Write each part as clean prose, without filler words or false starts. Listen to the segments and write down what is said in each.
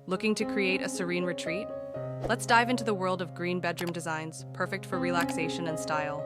Looking to create a serene retreat? Let's dive into the world of green bedroom designs, perfect for relaxation and style.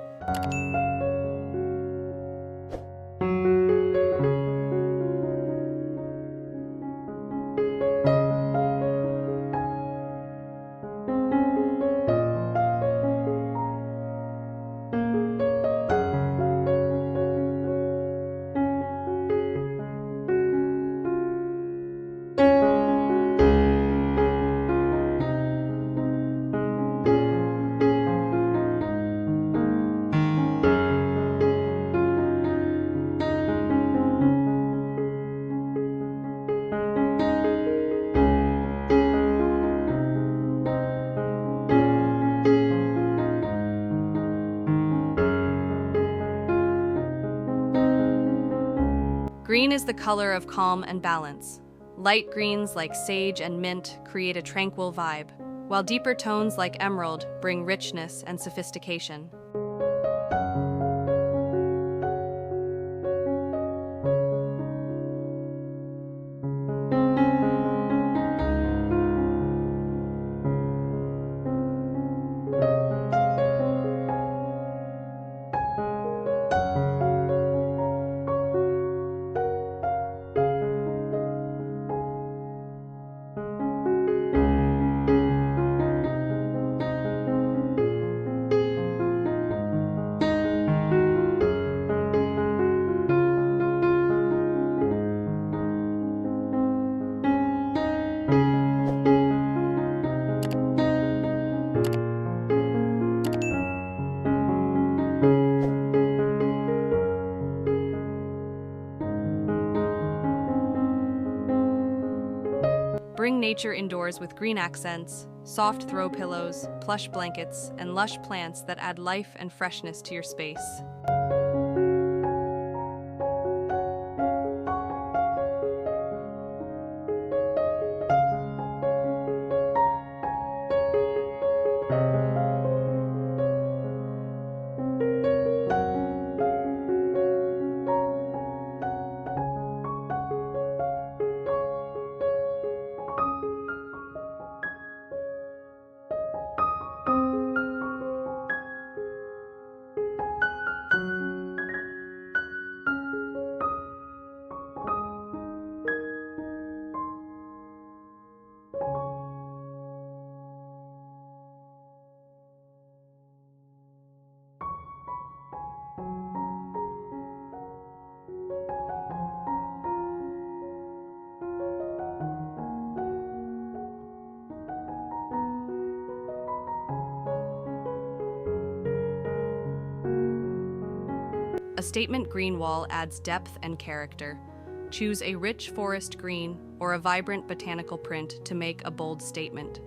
Green is the color of calm and balance. Light greens like sage and mint create a tranquil vibe, while deeper tones like emerald bring richness and sophistication. Bring nature indoors with green accents, soft throw pillows, plush blankets, and lush plants that add life and freshness to your space. A statement green wall adds depth and character. Choose a rich forest green or a vibrant botanical print to make a bold statement.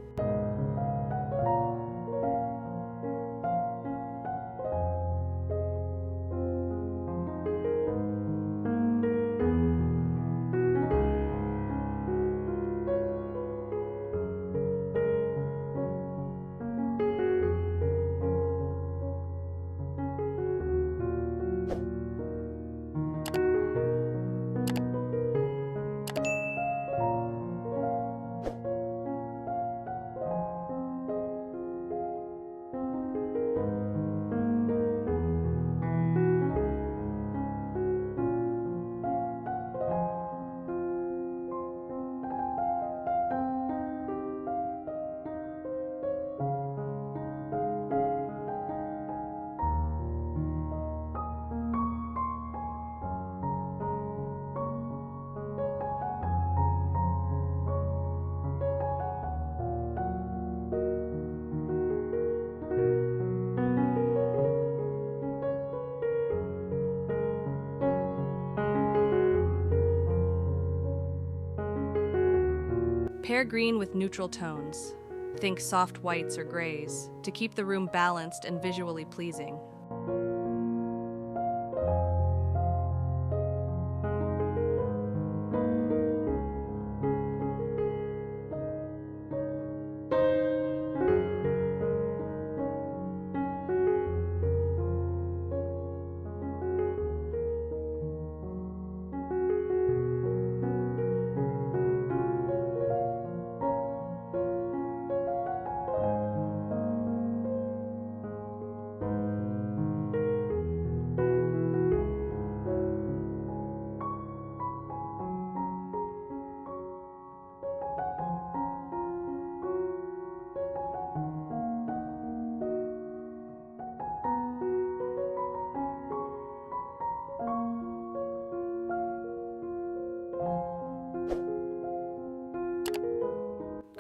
Pair green with neutral tones. Think soft whites or grays to keep the room balanced and visually pleasing.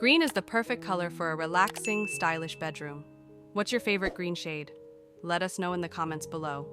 Green is the perfect color for a relaxing, stylish bedroom. What's your favorite green shade? Let us know in the comments below.